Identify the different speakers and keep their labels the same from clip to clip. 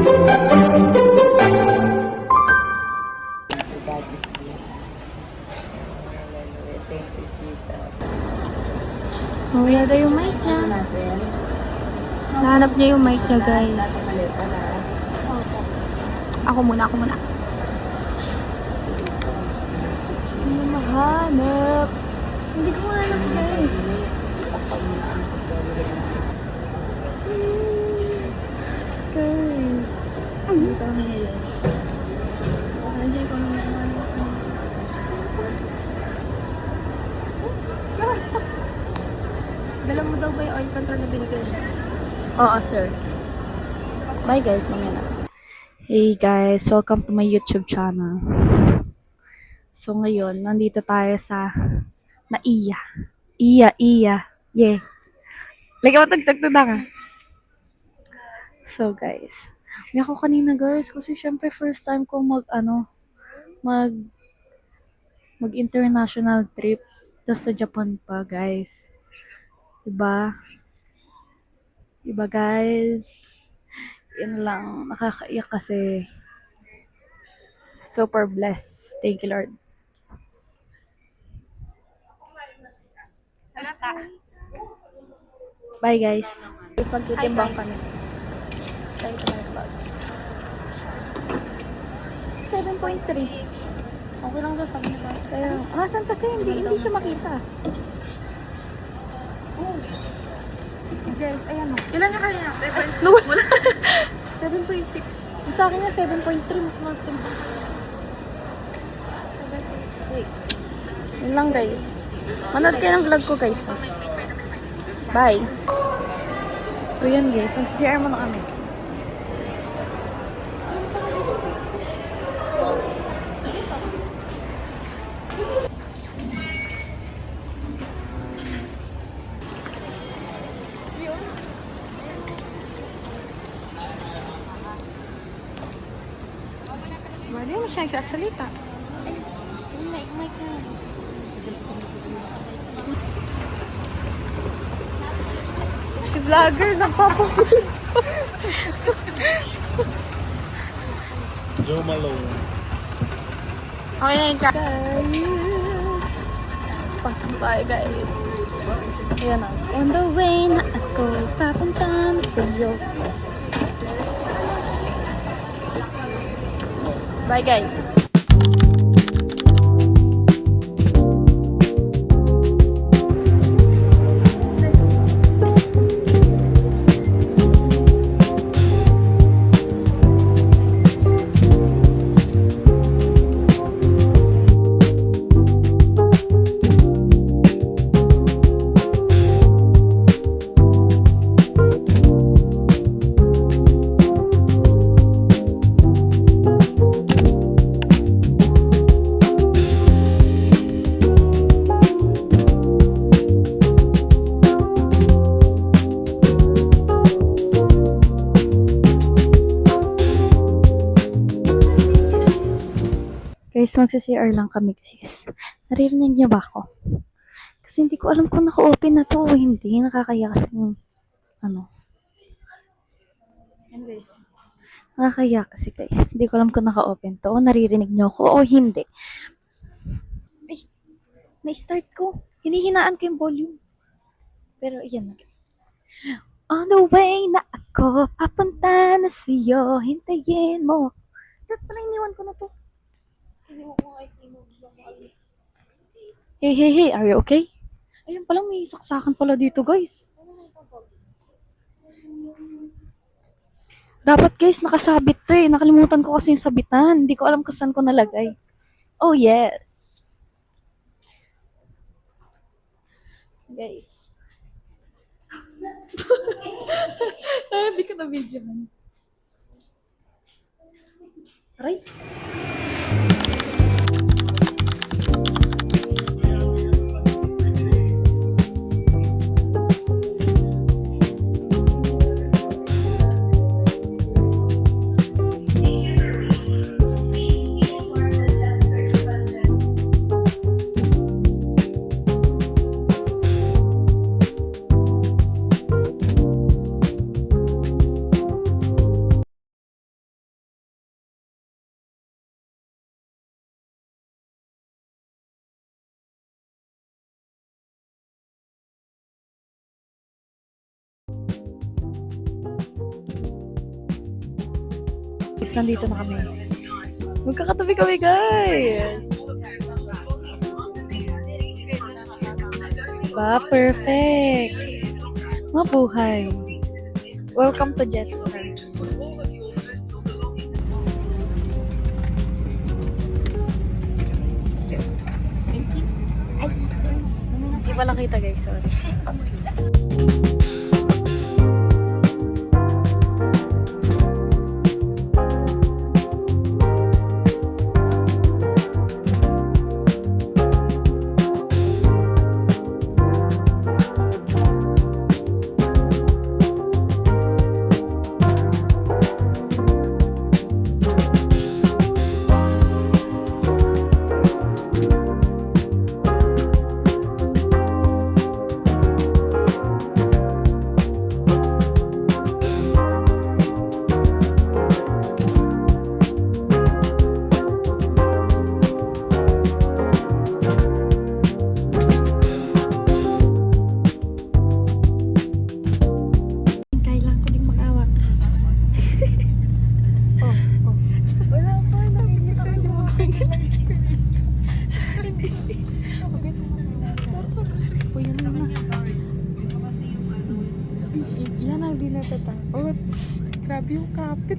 Speaker 1: God is good. Hallelujah. Thank you, Jesus.
Speaker 2: Wala daw yung mic niya.
Speaker 1: Natin.
Speaker 2: Nahanap niya yung mic niya, guys.
Speaker 1: Maleta na.
Speaker 2: Ako muna. Hindi mahanap. Hindi ko mahanap, guys. Guys. Dito kami ngayon. Hindi ko naman mahanap. Dala mo daw ba yung oil control na binigay niya? Oo, sir. Bye, guys. Mamaya na. Hey, guys. Welcome to my YouTube channel. So, ngayon, nandito tayo sa Naiya. Iya. Yeah. Lagyan mo tagtagtag na ka. So, guys. May ako kanina, guys. Kasi, syempre, first time ko mag-international trip. Tapos sa Japan pa, guys. Diba, guys? Yun lang. Nakakaiyak kasi. Super blessed. Thank you, Lord. Bye, guys. Guys, magtitimbang kami. Saan ito may vlog? 7.3. Okay lang daw, sabi nila. Kaya, saan kasi? Hindi siya makita. Oh. Guys, ayan o.
Speaker 1: Ilan yung kanina? 7?
Speaker 2: No. 7.6. Sa akin nga 7.3. Mas magtimbang. 7.6. Yun lang, guys. Manood kayo ng vlog ko, guys. Bye. So, yun, guys. Mag-CR mo na kami. Hindi mo siya nagsasalita. Mic na. Si vlogger nagpapamidyo.
Speaker 3: Joe Malone.
Speaker 2: Okay na yun, guys. Pasok tayo, guys. Ayan na. On the way na ako, papunta na sa'yo. Bye, guys. Guys, magsi-CR lang kami, guys. Naririnig niyo ba ako? Kasi hindi ko alam kung naka-open na to o hindi. Nakakaya kasi Yan, guys. Nakakaya kasi, guys. Hindi ko alam kung naka-open to o naririnig niyo ako o hindi. Ay, na-start ko. Hinihinaan ko yung volume. Pero, yan na. On the way na ako, papunta na sa'yo, hintayin mo. Dapat pala iniwan ko na to. Hey, are you okay? Ayun pala, may saksakan pala dito, guys. Dapat, guys, nakasabit to eh. Nakalimutan ko kasi yung sabitan. Hindi ko alam kung saan ko nalagay. Oh, yes. Guys. Hindi ko na-video man. Aray. Guys, nandito na kami. Magkakatabi kami, guys! Diba? Perfect! Mabuhay! Welcome to Jetstar. Hindi pala kita, guys. Sorry. Kailan ko din makawak. Oh. Wala pa, nakikita ko yung mga hindi. O, yan na. Yan ang di natatakot. Grabe yung kapit.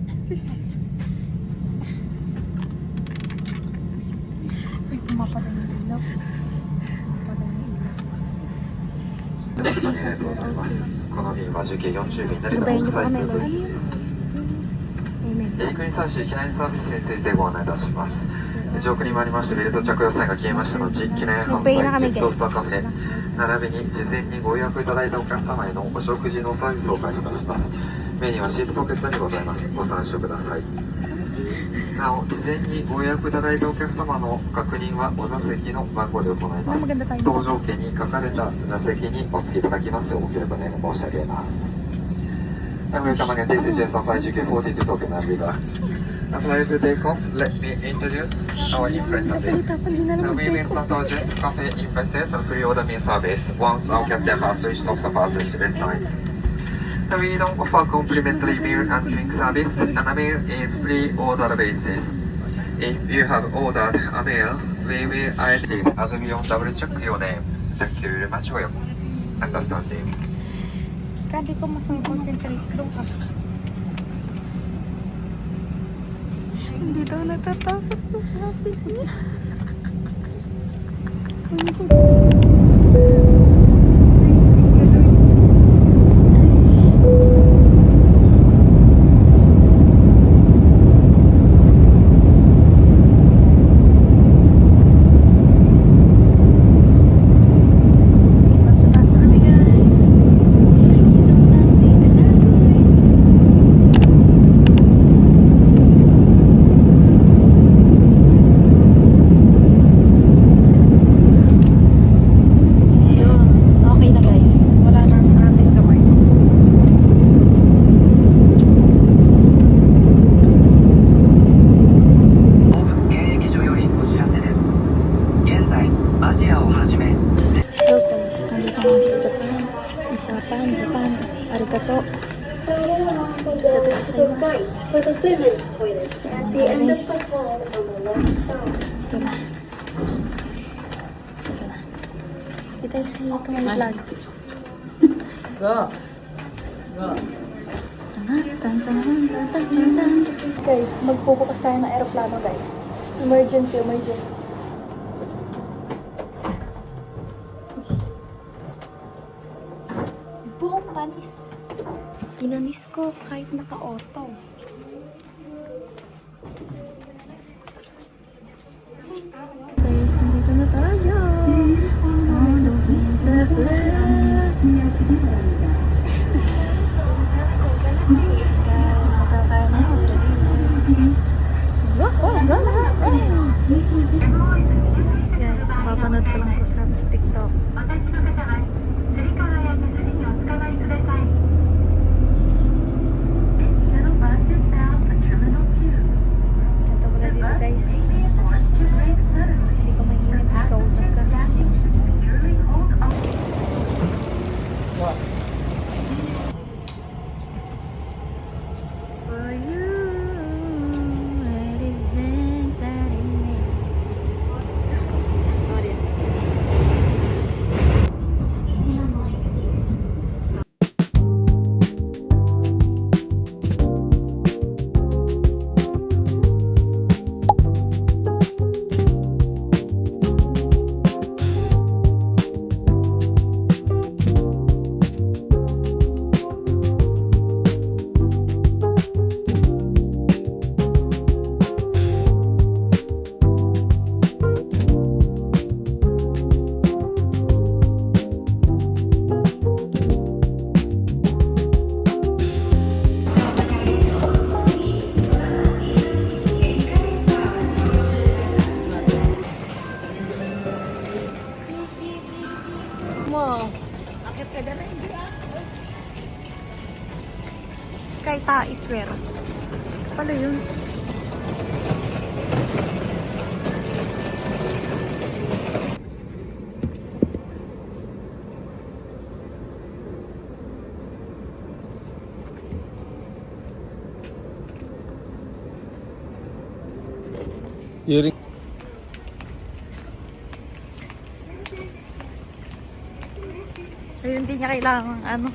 Speaker 2: Uy, pumapatay ng ilaw. Pumapatay ng ilaw.
Speaker 4: この便は受験40便になり
Speaker 2: Antayin niyo pa kami,
Speaker 4: 国際
Speaker 2: Lord.
Speaker 4: 空
Speaker 2: Amen.
Speaker 4: 陸に際し機内サービスについてご案内いたします上空に参りましてベルト着用サインが消えました後機内販売ジェットスターカフェ並びに事前にご予約いただいたお客様へのお食事のサービスを開始いたしますメニューはシートポケットにございますご参照くださいなお事前にご予約いただいたお客様の確認はお座席の番号で行います
Speaker 2: Maganda tayo.
Speaker 4: 搭乗券に書かれた座席にお付けいただきますようご協力お願い申し上げます Welcome again, this is Jason 5GK40 to Tokyo Naviga. Apply to take off, let me introduce our in-flight service.
Speaker 2: Salita pa, hindi na
Speaker 4: Now
Speaker 2: naman
Speaker 4: we will start our Jet Cafe in-flight and free order meal service once our captain has switched off the bus resident line. Now we don't offer complimentary meal and drink service, and a meal is pre-order basis. If you have ordered a meal, we will ID as we on double check your name. Thank you very much for your understanding.
Speaker 2: Grabe ko mas may concentrate doon ka. Hindi daw natatakot ko. Sabi niya. Nasa taas na kami, guys. Nakikita mo lang si The Lights. Yun. Okay na, guys. Wala na ang ating kamay.
Speaker 5: 検疫所よりお知らせです現在アジアをはじめ
Speaker 2: Local. Nandito naman sa Japan. Japan. Arigato. Arigato gozaimasu.
Speaker 6: For the women's toilet at the end of the hall on the left side.
Speaker 2: Ito na. Kita sa iyo ito may vlog.
Speaker 1: Go! Go!
Speaker 2: Guys, magpupukas tayo ng aeroplano, guys. Emergency. Buong panis. Inanis ko kahit naka-auto. Guys, nandito na tayo. On the wings of love. Guys, matala tayo na. Guys, napapanood ko lang po sa TikTok. swear. Pala yun.
Speaker 3: During
Speaker 2: Ayun, hindi niya kailangan ano.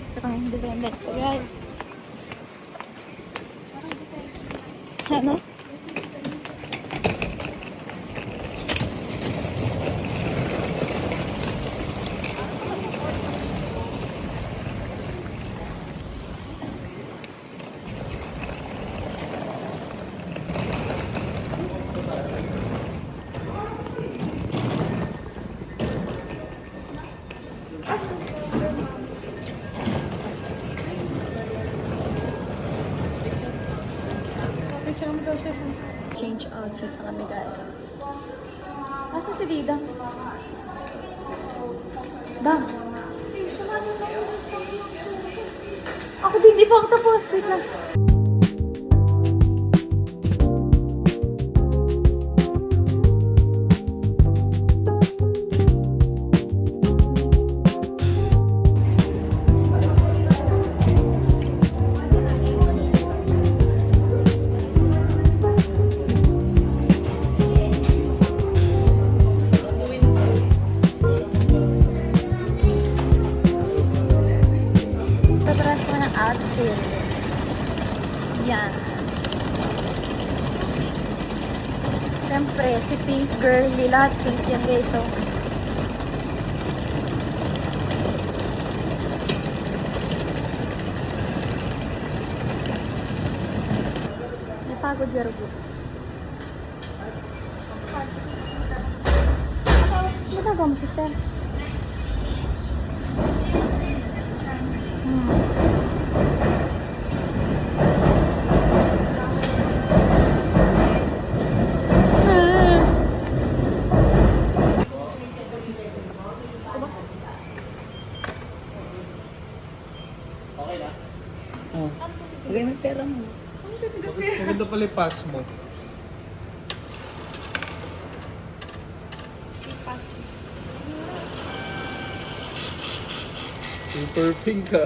Speaker 2: Strong independent siya, guys. Ano? Change outfit na kami, guys. Asa si Dida? Da. Ako din, di pa ako tapos. Wait lang. Tatras ko ng outfit. Yan. Siyempre, si Pink Girly. Lahat pink yan, guys. So, napagod yargo. Ano gagawa mo, sister?
Speaker 3: maganda pala yung pass mo. Super pink ka.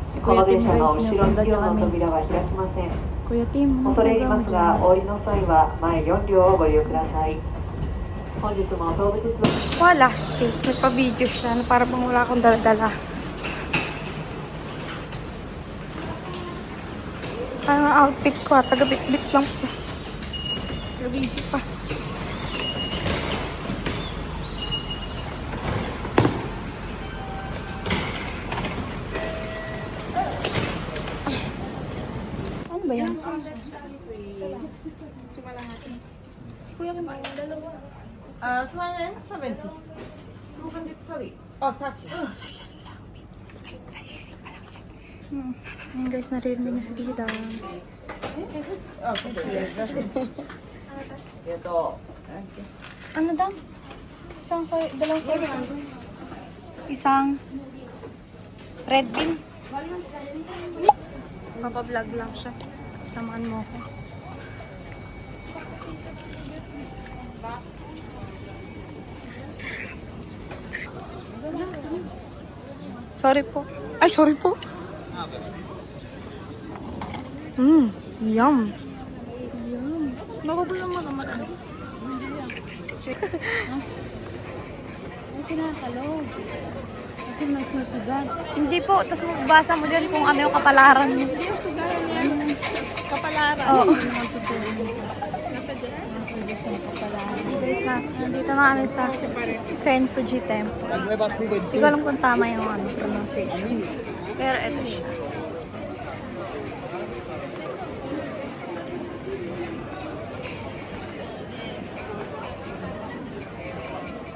Speaker 2: Si
Speaker 7: こ
Speaker 2: Kuya
Speaker 7: の
Speaker 2: Tim
Speaker 7: 電車の
Speaker 2: guys,
Speaker 7: 後ろ
Speaker 2: sinasanda
Speaker 7: 2
Speaker 2: niya
Speaker 7: 両の
Speaker 2: kami.
Speaker 7: 扉は開きません。
Speaker 2: Kuya Tim,
Speaker 7: 恐れ入ります
Speaker 2: mo
Speaker 7: が、
Speaker 2: dyan.
Speaker 7: お降りの際は前4両をご利用ください。本日も東武鉄道
Speaker 2: Wow, last day. Nagpa-video siya na para bang wala akong dala-dala. Sayang ang outfit ko ha. Taga-bit-bit lang pa. Taga-video pa. Ano ba yan? Si Kuya Kim.
Speaker 1: 270. 230. Oh, 30.
Speaker 2: Ayun guys, naririnig niya si Dida.
Speaker 1: Oh, ito.
Speaker 2: Ano daw? Isang soy, dalawang soy sauce. Isang red bean. Papablog lang siya. Samahan mo ako. Sorry po. Ay, sorry po. Yum. Yum. Magugulo mo naman. Hindi po. Tapos magbasa mo dyan kung ano yung kapalaran mo. Kapalaran? Oo. Nandito na kami sa Sensuji Temple. Hindi ko alam kung tama yung pronunciation. Pero ito siya.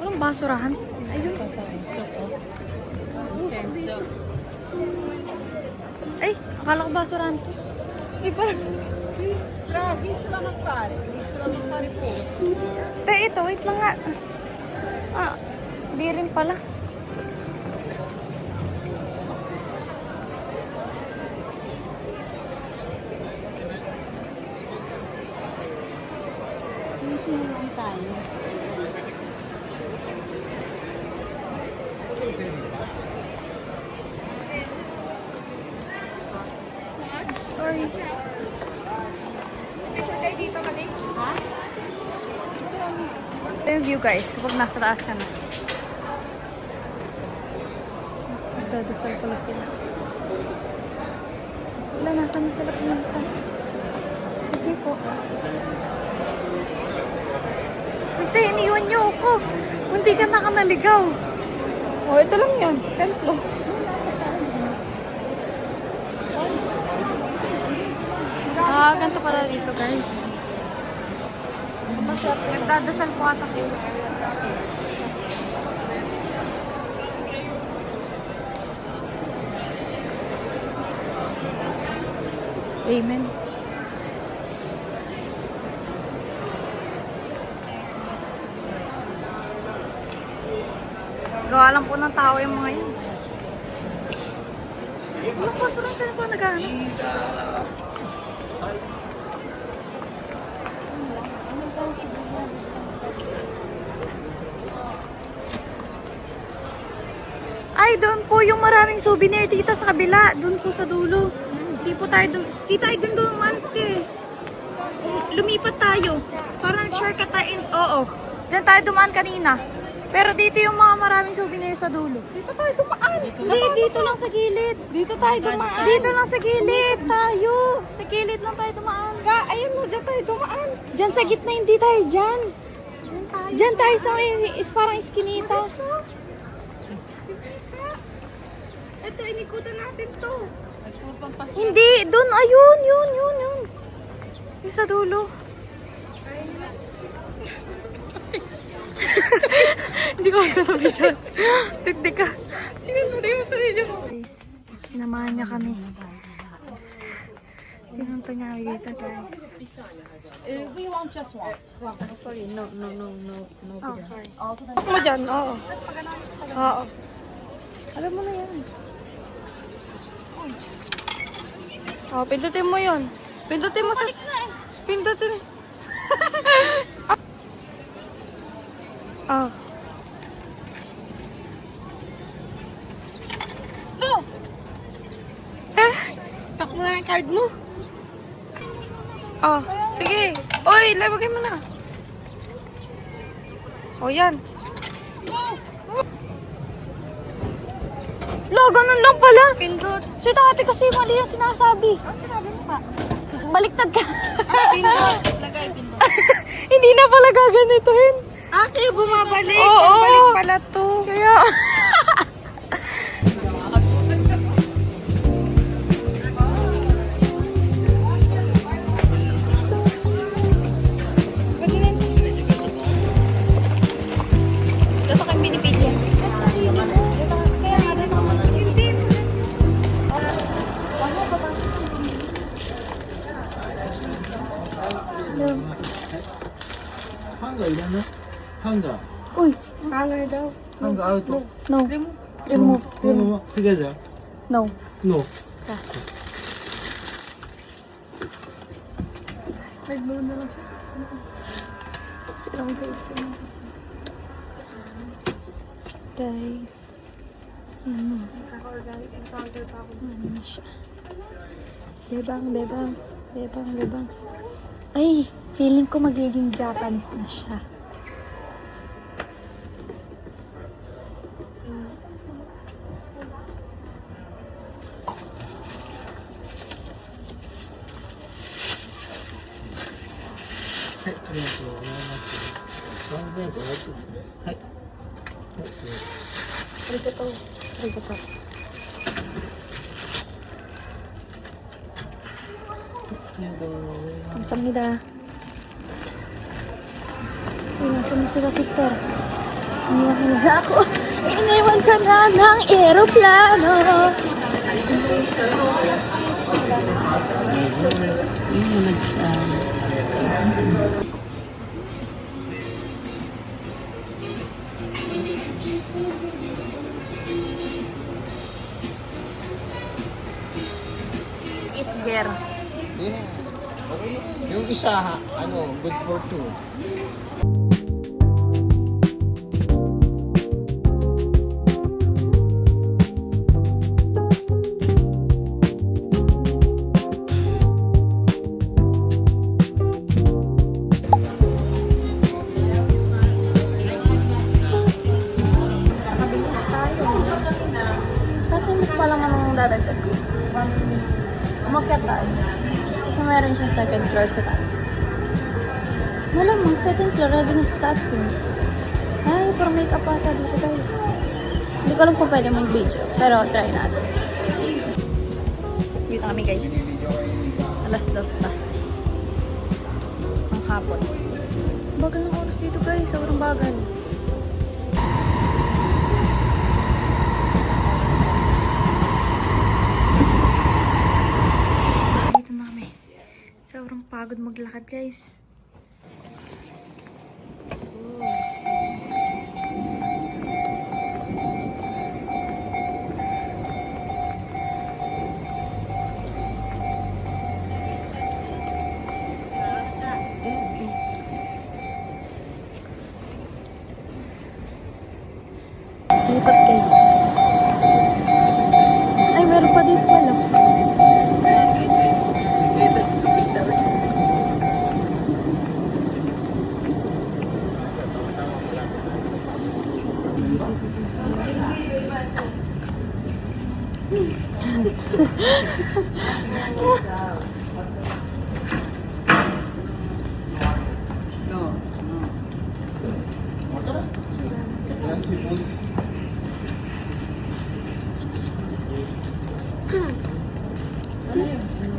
Speaker 2: Walang basurahan. Ayun. Ay, akala ko basurahan to. Iba.
Speaker 1: Grabe, sila magpare. Sila magpare po.
Speaker 2: Te, ito, wait lang nga. Ah, di rin pala. Sorry. Ito yung view guys, kapag nasa taas ka na. Nagdadasal pala sila. Wala, nasa na sila pumunta. Excuse me po. Ito, iniwan niyo ako. Hindi ka nakanaligaw. Oh, ito lang yan. Templo. Ganito pala dito guys. Nagdadasal po ata sila. Amen. Gawa lang po ng tao yung mga yan. Ano po? Surang sila po naghahanap. Ay, doon po yung maraming souvenir tita sa kabila. Doon po sa dulo. Di po tayo doon. Tita, ay doon dumaan te. Lumipat tayo. Parang shortcut tayo. Oo. Diyan tayo dumaan kanina. Pero dito yung mga maraming souvenir sa dulo. Dito tayo dumaan. Hindi, dito lang sa gilid. Dito tayo dumaan. Dito lang sa gilid tayo. Sa gilid lang tayo dumaan. Ayun mo, dyan tayo dumaan. Dyan sa gitna, hindi tayo dyan. Dyan tayo sa may, parang iskinita. Ito, inikutan natin to. Hindi, doon, ayun, yun. Yung sa dulo. Hindi ko ako sa video. Tiktik ka. Tingnan mo rin sa video. Guys, sinamahan niya kami. Pinunta niya kami dito, guys.
Speaker 1: We want just one. Sorry, no.
Speaker 2: Oh, sorry. Ako mo dyan, oo. Oo. Alam mo na yan. Oh, pindutin mo yun. Pindutin mo sa... Pindutin. Oh.
Speaker 1: Stock mo na yung card mo.
Speaker 2: Oh, sige. Oy, labagay mo na. Oh, yan. Lo, ganun lang pala. Pindot. Si dati kasi mali yung sinasabi.
Speaker 1: Ano sinabi mo pa?
Speaker 2: Baliktad ka.
Speaker 1: Pindot. Lagay, pindot.
Speaker 2: Hindi na pala gaganituhin.
Speaker 1: Kaya bumabalik.
Speaker 2: Oo.
Speaker 1: Bumabalik pala to.
Speaker 2: Kaya... Ito kang binipili. Kaya nga rin naman. Hindi.
Speaker 3: Hanga ilan na? Hanga.
Speaker 2: Uy, hanger daw.
Speaker 3: Hanga out.
Speaker 2: No. Remove.
Speaker 3: Together.
Speaker 2: No.
Speaker 3: No.
Speaker 2: Nag-no na lang siya. Silang guys. Guys.
Speaker 1: Naka-organic encounter pa ako.
Speaker 2: Ano na siya? Bebang. Ay, feeling ko magiging Japanese na siya. Arigato. 감사합니다. Nasaan na sila, sister? Iniwan ka na ako. Iniwan ka na ng aeroplano. Isger.
Speaker 3: Yung isa, good for two.
Speaker 2: umakyat tayo. Kasi meron siyang second floor sa taas. Malamang, second floor, ready na sa taas yun. Ay, parang make-up ata dito guys. Hindi ko alam kung pwede mag-video, pero try natin. Dito kami guys. Alas 2 na. Ang hapon. Bagal ng oras dito guys, sobrang bagal. Dito na kami. Sobrang pagod maglakad guys. Lipat guys. Ay, meron pa dito pala.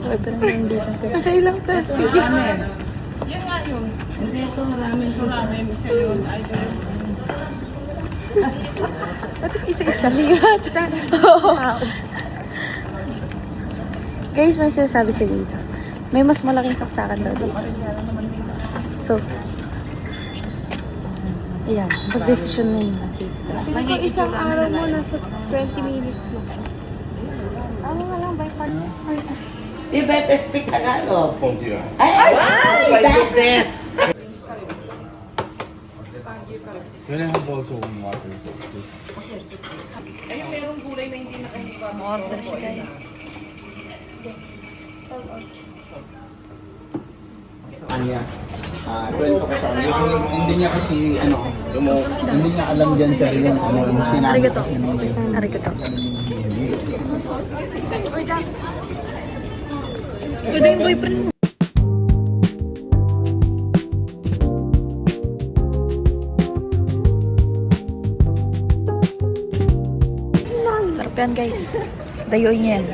Speaker 2: Ay, pero hindi dito. Okay lang ka. Sige. Ba't isa-isa? Lihat. Guys, may sinasabi si Lita. May mas malaking saksakan daw dito. So, ayan. Pag-desisyon na yun natin.
Speaker 1: Feeling ko isang araw mo nasa 20 minutes na.
Speaker 2: Ano nga lang, by far mo?
Speaker 8: You better speak Tagalog. Ay, si Dad.
Speaker 3: Can I have also one water?
Speaker 2: Order siya guys.
Speaker 9: Kanya, kwento ko sa ano, hindi niya kasi, hindi niya alam dyan siya rin yung sinabi
Speaker 2: Arigato.
Speaker 9: kasi niya.
Speaker 2: Arigato.
Speaker 1: Ito na yung boyfriend mo.
Speaker 2: Sarap yan guys. Dayoy niyan.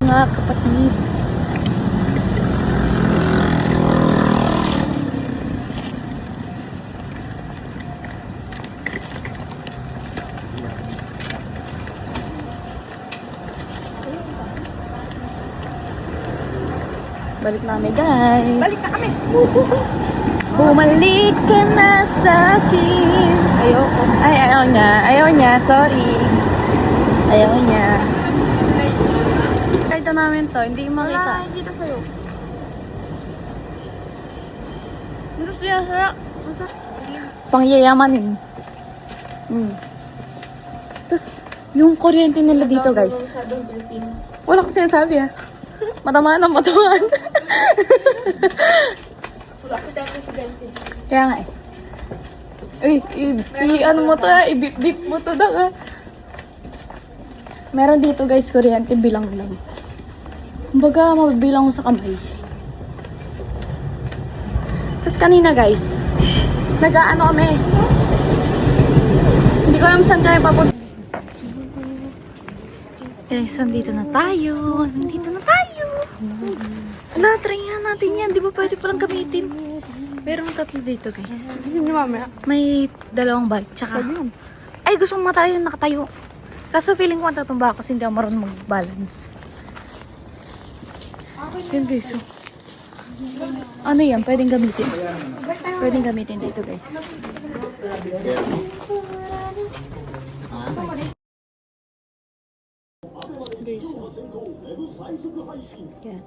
Speaker 2: Mga kapatid. Balik na kami guys.
Speaker 1: Balik na kami.
Speaker 2: Bumalik ka na sa akin. Ayoko. Ay, ayaw niya. Ayaw niya. Sorry. Ayaw niya. Ito namin to. Hindi makita.
Speaker 1: Wala, hindi na sa'yo.
Speaker 2: Ano siya? Pangyayamanin. Tapos, yung kuryente nila dito, guys. Wala ko sinasabi, ha. Matamaan na matamaan. Kaya nga, ano mo to, ha. I-beep mo to, ha. Meron dito, guys, kuryente bilang lang. Kumbaga, mabibilang mo sa kamay. Tapos kanina guys, nag-aano kami. Hindi ko alam saan kami papunta. Guys, nandito na tayo. Nandito na tayo. Ala, try nga natin yan. Di ba pwede palang gamitin? Merong 3 dito guys. May 2 bike. Tsaka, ay gusto mong matry yung nakatayo. Kaso feeling ko matatumba ako kasi hindi ako marunong mag-balance. Yun guys. Oh. Ano yan? Pwedeng gamitin. Pwedeng gamitin dito guys. Guys. Yan.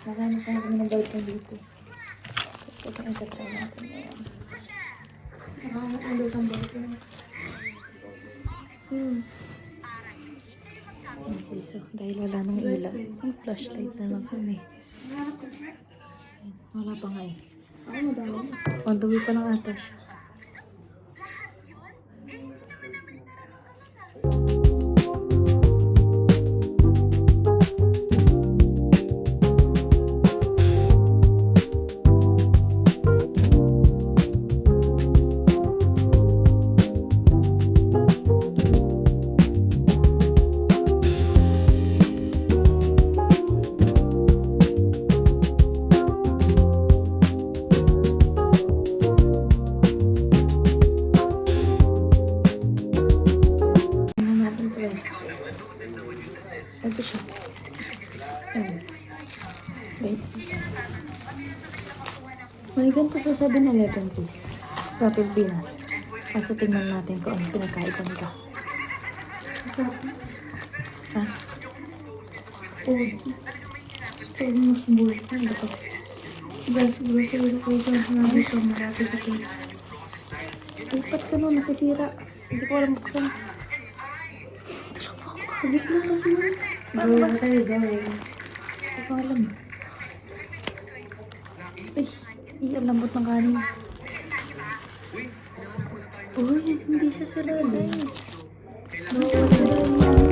Speaker 2: Maghanap tayo kami ng boyfriend dito. Kasi ito ang tatry natin ngayon. Maghanap ang lutang boyfriend. Okay, so dahil wala nang ilaw, ang flashlight na lang kami. Wala pa nga eh. On the way pa ng ata siya. Ito siya. Wait. May ganito sa 7-Eleven please. Sa Pilipinas. Kaso tingnan natin kung ano pinakaitan nito. Ha? Oh. Store mo sa boyfriend. Guys, siguro sa ilo ko dyan. Sinabi ko marami sa case. Ay, ba't saan nasisira? Hindi ko alam kung saan. Sabit na lang yun. Bago ba tayo gawin? Hindi ko alam. Ay, ang lambot ng kanin. Uy, hindi siya sila. Bawal sila.